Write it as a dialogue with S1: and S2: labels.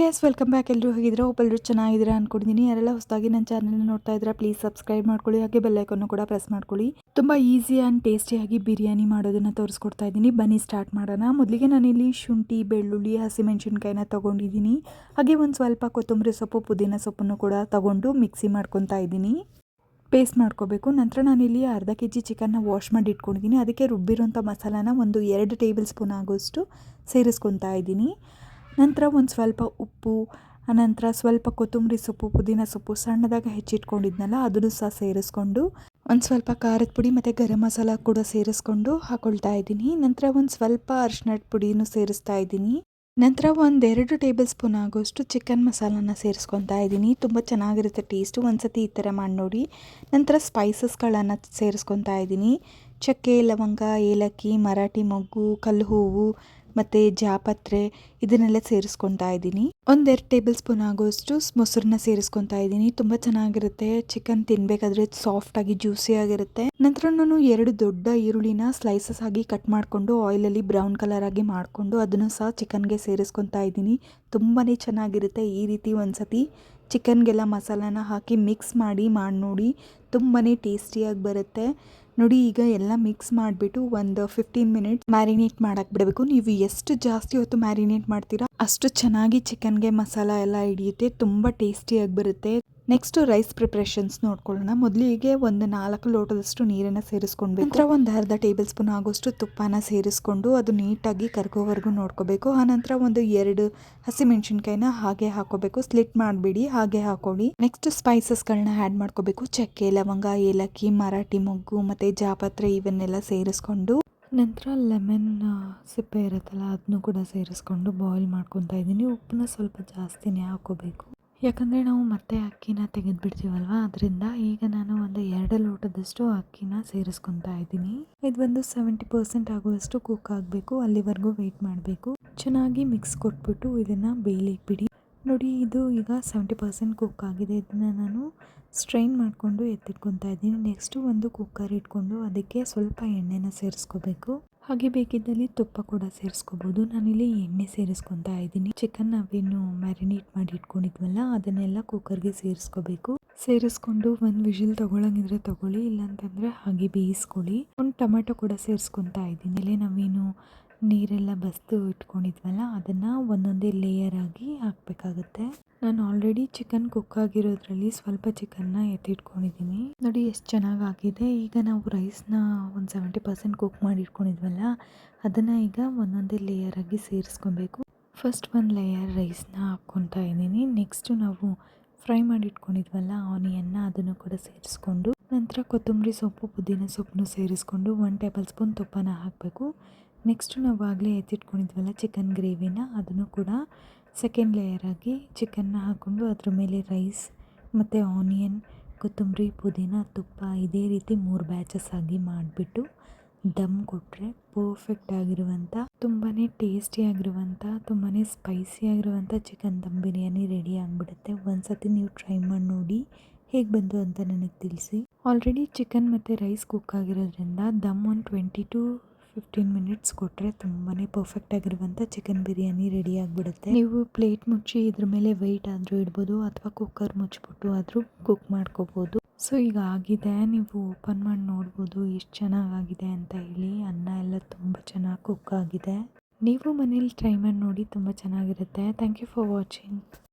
S1: Hey guys, welcome back. ಎಲ್ಲರೂ ಹೇಗಿದ್ರೆ ಒಬ್ಬರು ಚೆನ್ನಾಗಿದ್ದೀರಾ ಅನ್ಕೊಂಡಿದ್ದೀನಿ. ಯಾರೆಲ್ಲ ಹೊಸದಾಗಿ ನನ್ನ ಚಾನಲ್ ನೋಡ್ತಾ ಇದ್ರೆ ಪ್ಲೀಸ್ ಸಬ್ಸ್ಕ್ರೈಬ್ ಮಾಡ್ಕೊಳ್ಳಿ, ಹಾಗೆ ಬೆಲ್ ಐಕಾನ್ ಕೂಡ ಪ್ರೆಸ್ ಮಾಡ್ಕೊಳ್ಳಿ. ತುಂಬಾ ಈಸಿ ಆ್ಯಂಡ್ ಟೇಸ್ಟಿಯಾಗಿ ಬಿರಿಯಾನಿ ಮಾಡೋದನ್ನ ತೋರಿಸ್ಕೊಡ್ತಾ ಇದ್ದೀನಿ. ಬನ್ನಿ ಸ್ಟಾರ್ಟ್ ಮಾಡೋಣ. ಮೊದಲಿಗೆ ನಾನಿಲ್ಲಿ ಶುಂಠಿ, ಬೆಳ್ಳುಳ್ಳಿ, ಹಸಿಮೆಣಸಿನ್ಕಾಯಿನ ತಗೊಂಡಿದ್ದೀನಿ. ಹಾಗೆ ಒಂದು ಸ್ವಲ್ಪ ಕೊತ್ತಂಬರಿ ಸೊಪ್ಪು, ಪುದೀನ ಸೊಪ್ಪನ್ನು ಕೂಡ ತಗೊಂಡು ಮಿಕ್ಸಿ ಮಾಡ್ಕೊತಾ ಇದ್ದೀನಿ. ಪೇಸ್ಟ್ ಮಾಡ್ಕೋಬೇಕು. ನಂತರ ನಾನಿಲ್ಲಿ ಅರ್ಧ kg ಚಿಕನ್ನ ವಾಶ್ ಮಾಡಿ ಇಟ್ಕೊಂಡಿದ್ದೀನಿ. ಅದಕ್ಕೆ ರುಬ್ಬಿರೋಂಥ ಮಸಾಲಾನ ಒಂದು 2 ಟೇಬಲ್ ಸ್ಪೂನ್ ಆಗೋಷ್ಟು ಸೇರಿಸ್ಕೊತಾ ಇದ್ದೀನಿ. ನಂತರ ಒಂದು ಸ್ವಲ್ಪ ಉಪ್ಪು, ಅನಂತರ ಸ್ವಲ್ಪ ಕೊತ್ತಂಬರಿ ಸೊಪ್ಪು, ಪುದೀನ ಸೊಪ್ಪು ಸಣ್ಣದಾಗಿ ಹೆಚ್ಚಿಟ್ಕೊಂಡಿದ್ನಲ್ಲ ಅದನ್ನು ಸಹ ಸೇರಿಸ್ಕೊಂಡು, ಒಂದು ಸ್ವಲ್ಪ ಖಾರದ ಪುಡಿ ಮತ್ತು ಗರಂ ಮಸಾಲ ಕೂಡ ಸೇರಿಸ್ಕೊಂಡು ಹಾಕೊಳ್ತಾ ಇದ್ದೀನಿ. ನಂತರ ಒಂದು ಸ್ವಲ್ಪ ಅರಿಶಿನದ ಪುಡಿನೂ ಸೇರಿಸ್ತಾ ಇದ್ದೀನಿ. ನಂತರ 1-2 ಟೇಬಲ್ ಸ್ಪೂನ್ ಆಗೋಷ್ಟು ಚಿಕನ್ ಮಸಾಲಾನ ಸೇರಿಸ್ಕೊತಾ ಇದ್ದೀನಿ. ತುಂಬ ಚೆನ್ನಾಗಿರುತ್ತೆ ಟೇಸ್ಟು. ಒಂದ್ಸತಿ ಈ ಥರ ಮಾಡಿ ನೋಡಿ. ನಂತರ ಸ್ಪೈಸಸ್ಗಳನ್ನು ಸೇರಿಸ್ಕೊತಾ ಇದ್ದೀನಿ. ಚಕ್ಕೆ, ಲವಂಗ, ಏಲಕ್ಕಿ, ಮರಾಠಿ ಮೊಗ್ಗು, ಕಲ್ಲು ಹೂವು ಮತ್ತು ಜಾಪತ್ರೆ ಇದನ್ನೆಲ್ಲ ಸೇರಿಸ್ಕೊತಾ ಇದ್ದೀನಿ. 1-2 ಟೇಬಲ್ ಸ್ಪೂನ್ ಆಗೋಷ್ಟು ಮೊಸರನ್ನ ಸೇರಿಸ್ಕೊತಾ ಇದ್ದೀನಿ. ತುಂಬ ಚೆನ್ನಾಗಿರುತ್ತೆ. ಚಿಕನ್ ತಿನ್ನಬೇಕಾದ್ರೆ ಸಾಫ್ಟಾಗಿ ಜ್ಯೂಸಿಯಾಗಿರುತ್ತೆ. ನಂತರ ನಾನು 2 ದೊಡ್ಡ ಈರುಳ್ಳಿನ ಸ್ಲೈಸಸ್ ಆಗಿ ಕಟ್ ಮಾಡಿಕೊಂಡು ಆಯಿಲಲ್ಲಿ ಬ್ರೌನ್ ಕಲರ್ ಆಗಿ ಮಾಡಿಕೊಂಡು ಅದನ್ನು ಸಹ ಚಿಕನ್ಗೆ ಸೇರಿಸ್ಕೊತಾ ಇದ್ದೀನಿ. ತುಂಬಾ ಚೆನ್ನಾಗಿರುತ್ತೆ. ಈ ರೀತಿ ಒಂದ್ಸತಿ ಚಿಕನ್ಗೆಲ್ಲ ಮಸಾಲಾನ ಹಾಕಿ ಮಿಕ್ಸ್ ಮಾಡಿ ನೋಡಿ. ತುಂಬಾ ಟೇಸ್ಟಿಯಾಗಿ ಬರುತ್ತೆ ನೋಡಿ. ಈಗ ಎಲ್ಲ ಮಿಕ್ಸ್ ಮಾಡಿಬಿಟ್ಟು ಒಂದು 15 ಮಿನಿಟ್ಸ್ ಮ್ಯಾರಿನೇಟ್ ಮಾಡಕ್ಕೆ ಬಿಡಬೇಕು. ನೀವು ಎಷ್ಟು ಜಾಸ್ತಿ ಹೊತ್ತು ಮ್ಯಾರಿನೇಟ್ ಮಾಡ್ತೀರಾ ಅಷ್ಟು ಚೆನ್ನಾಗಿ ಚಿಕನ್ಗೆ ಮಸಾಲ ಎಲ್ಲ ಹಿಡಿಯುತ್ತೆ. ತುಂಬ ಟೇಸ್ಟಿಯಾಗಿ ಬರುತ್ತೆ. ನೆಕ್ಸ್ಟ್ ರೈಸ್ ಪ್ರಿಪ್ರೇಷನ್ಸ್ ನೋಡ್ಕೊಳ್ಳೋಣ. ಮೊದಲಿಗೆ ಒಂದು 4 ಲೋಟದಷ್ಟು ನೀರನ್ನು ಸೇರಿಸ್ಕೊಳ್ಬೇಕು. ನಂತರ ಒಂದು ಅರ್ಧ ಟೇಬಲ್ ಸ್ಪೂನ್ ಆಗೋಷ್ಟು ತುಪ್ಪನ ಸೇರಿಸ್ಕೊಂಡು ಅದು ನೀಟಾಗಿ ಕರ್ಗೋವರೆಗೂ ನೋಡ್ಕೋಬೇಕು. ಆನಂತರ ಒಂದು 2 ಹಸಿಮೆಣಸಿನ್ಕಾಯಿನ ಹಾಗೆ ಹಾಕೋಬೇಕು. ಸ್ಲಿಟ್ ಮಾಡಿಬಿಡಿ, ಹಾಗೆ ಹಾಕೊಳ್ಳಿ. ನೆಕ್ಸ್ಟ್ ಸ್ಪೈಸಸ್ಗಳನ್ನ ಆ್ಯಡ್ ಮಾಡ್ಕೋಬೇಕು. ಚಕ್ಕೆ, ಲವಂಗ, ಏಲಕ್ಕಿ, ಮರಾಠಿ ಮೊಗ್ಗು ಮತ್ತು ಜಾಪತ್ರೆ ಇವನ್ನೆಲ್ಲ ಸೇರಿಸ್ಕೊಂಡು, ನಂತರ ಲೆಮನ್ ಸಿಪ್ಪೆ ಇರುತ್ತಲ್ಲ ಅದನ್ನು ಕೂಡ ಸೇರಿಸ್ಕೊಂಡು ಬಾಯ್ಲ್ ಮಾಡ್ಕೊತಾ ಇದ್ದೀನಿ. ಉಪ್ಪನ್ನ ಸ್ವಲ್ಪ ಜಾಸ್ತಿನೇ ಹಾಕೋಬೇಕು, ಯಾಕಂದರೆ ನಾವು ಮತ್ತೆ ಅಕ್ಕಿನ ತೆಗೆದುಬಿಡ್ತೀವಲ್ವ, ಅದರಿಂದ. ಈಗ ನಾನು ಒಂದು 2 ಲೋಟದಷ್ಟು ಅಕ್ಕಿನ ಸೇರಿಸ್ಕೊತಾ ಇದ್ದೀನಿ. ಇದು ಒಂದು 70% ಆಗುವಷ್ಟು ಕುಕ್ ಆಗಬೇಕು. ಅಲ್ಲಿವರೆಗೂ ವೆಯ್ಟ್ ಮಾಡಬೇಕು. ಚೆನ್ನಾಗಿ ಮಿಕ್ಸ್ ಕೊಟ್ಬಿಟ್ಟು ಇದನ್ನು ಬೇಯಲಿಕ್ಕೆ ಬಿಡಿ. ನೋಡಿ, ಇದು ಈಗ 70% ಕುಕ್ ಆಗಿದೆ. ಇದನ್ನು ನಾನು ಸ್ಟ್ರೈನ್ ಮಾಡಿಕೊಂಡು ಎತ್ತಿಟ್ಕೊತಾ ಇದ್ದೀನಿ. ನೆಕ್ಸ್ಟು ಒಂದು ಕುಕ್ಕರ್ ಇಟ್ಕೊಂಡು ಅದಕ್ಕೆ ಸ್ವಲ್ಪ ಎಣ್ಣೆನ ಸೇರಿಸ್ಕೋಬೇಕು. ಹಾಗೆ ಬೇಕಿದ್ದಲ್ಲಿ ತುಪ್ಪ ಕೂಡ ಸೇರಿಸ್ಕೋಬೋದು. ನಾನಿಲ್ಲಿ ಎಣ್ಣೆ ಸೇರಿಸ್ಕೊತಾ ಇದ್ದೀನಿ. ಚಿಕನ್ ನಾವೇನು ಮ್ಯಾರಿನೇಟ್ ಮಾಡಿ ಇಟ್ಕೊಂಡಿದ್ವಲ್ಲ ಅದನ್ನೆಲ್ಲ ಕುಕ್ಕರ್ಗೆ ಸೇರಿಸ್ಕೋಬೇಕು. ಸೇರಿಸ್ಕೊಂಡು ಒಂದು ವಿಷಿಲ್ ತಗೊಳ್ಳಂಗಿದ್ರೆ ತಗೊಳ್ಳಿ, ಇಲ್ಲಾಂತಂದರೆ ಹಾಗೆ ಬೇಯಿಸ್ಕೊಳ್ಳಿ. ಒಂದು ಟೊಮೆಟೊ ಕೂಡ ಸೇರಿಸ್ಕೊತಾ ಇದ್ದೀನಿ. ಇಲ್ಲಿ ನಾವೇನು ನೀರೆಲ್ಲ ಬಸ್ದು ಇಟ್ಕೊಂಡಿದ್ವಲ್ಲ ಅದನ್ನು ಒಂದೊಂದೇ ಲೇಯರ್ ಆಗಿ ಹಾಕಬೇಕಾಗುತ್ತೆ. ನಾನು ಆಲ್ರೆಡಿ ಚಿಕನ್ ಕುಕ್ ಆಗಿರೋದ್ರಲ್ಲಿ ಸ್ವಲ್ಪ ಚಿಕನ್ನ ಎತ್ತಿಟ್ಕೊಂಡಿದ್ದೀನಿ. ನೋಡಿ ಎಷ್ಟು ಚೆನ್ನಾಗಿ ಆಗಿದೆ. ಈಗ ನಾವು ರೈಸ್ನ ಒಂದು 70% ಕುಕ್ ಮಾಡಿ ಇಟ್ಕೊಂಡಿದ್ವಲ್ಲ ಅದನ್ನು ಈಗ ಒಂದೊಂದೇ ಲೇಯರ್ ಆಗಿ ಸೇರಿಸ್ಕೊಬೇಕು. ಫಸ್ಟ್ ಒಂದು ಲೇಯರ್ ರೈಸ್ನ ಹಾಕ್ಕೊತಾ ಇದ್ದೀನಿ. ನೆಕ್ಸ್ಟು ನಾವು ಫ್ರೈ ಮಾಡಿ ಇಟ್ಕೊಂಡಿದ್ವಲ್ಲ ಆನಿಯನ್ನ ಅದನ್ನು ಕೂಡ ಸೇರಿಸ್ಕೊಂಡು, ನಂತರ ಕೊತ್ತಂಬರಿ ಸೊಪ್ಪು, ಪುದೀನ ಸೊಪ್ಪನ್ನು ಸೇರಿಸ್ಕೊಂಡು 1 ಟೇಬಲ್ ಸ್ಪೂನ್ ತುಪ್ಪನ ಹಾಕಬೇಕು. ನೆಕ್ಸ್ಟು ನಾವು ಆಗಲೇ ಎತ್ತಿಟ್ಕೊಂಡಿದ್ವಲ್ಲ ಚಿಕನ್ ಗ್ರೇವಿನ ಅದನ್ನು ಕೂಡ ಸೆಕೆಂಡ್ ಲೇಯರ್ ಆಗಿ ಚಿಕನ್ನ ಹಾಕ್ಕೊಂಡು ಅದ್ರ ಮೇಲೆ ರೈಸ್ ಮತ್ತು ಆನಿಯನ್, ಕೊತ್ತಂಬರಿ, ಪುದೀನ, ತುಪ್ಪ ಇದೇ ರೀತಿ 3 ಬ್ಯಾಚಸ್ ಆಗಿ ಮಾಡಿಬಿಟ್ಟು ದಮ್ ಕೊಟ್ಟರೆ ಪರ್ಫೆಕ್ಟ್ ಆಗಿರುವಂಥ, ತುಂಬಾ ಟೇಸ್ಟಿಯಾಗಿರುವಂಥ, ತುಂಬಾ ಸ್ಪೈಸಿ ಆಗಿರುವಂಥ ಚಿಕನ್ ದಮ್ ಬಿರಿಯಾನಿ ರೆಡಿ ಆಗಿಬಿಡುತ್ತೆ. ಒಂದ್ಸತಿ ನೀವು ಟ್ರೈ ಮಾಡಿ ನೋಡಿ, ಹೇಗೆ ಬಂತು ಅಂತ ನನಗೆ ತಿಳಿಸಿ. ಆಲ್ರೆಡಿ ಚಿಕನ್ ಮತ್ತು ರೈಸ್ ಕುಕ್ ಆಗಿರೋದ್ರಿಂದ ದಮ್ ಒಂದು 20 to 15 ಮಿನಿಟ್ಸ್ ಕೊಟ್ಟರೆ ತುಂಬಾ ಪರ್ಫೆಕ್ಟ್ ಆಗಿರುವಂಥ ಚಿಕನ್ ಬಿರಿಯಾನಿ ರೆಡಿ ಆಗಿಬಿಡುತ್ತೆ. ನೀವು ಪ್ಲೇಟ್ ಮುಚ್ಚಿ ಇದ್ರ ಮೇಲೆ ವೆಯ್ಟ್ ಆದರೂ ಇಡ್ಬೋದು, ಅಥವಾ ಕುಕ್ಕರ್ ಮುಚ್ಚಿಬಿಟ್ಟು ಆದರೂ ಕುಕ್ ಮಾಡ್ಕೋಬೋದು. ಸೊ ಈಗ ಆಗಿದೆ, ನೀವು ಓಪನ್ ಮಾಡಿ ನೋಡ್ಬೋದು ಎಷ್ಟು ಚೆನ್ನಾಗಾಗಿದೆ ಅಂತ ಹೇಳಿ. ಅನ್ನ ಎಲ್ಲ ತುಂಬ ಚೆನ್ನಾಗಿ ಕುಕ್ ಆಗಿದೆ. ನೀವು ಮನೇಲಿ ಟ್ರೈ ಮಾಡಿ ನೋಡಿ, ತುಂಬ ಚೆನ್ನಾಗಿರುತ್ತೆ. Thank you for watching.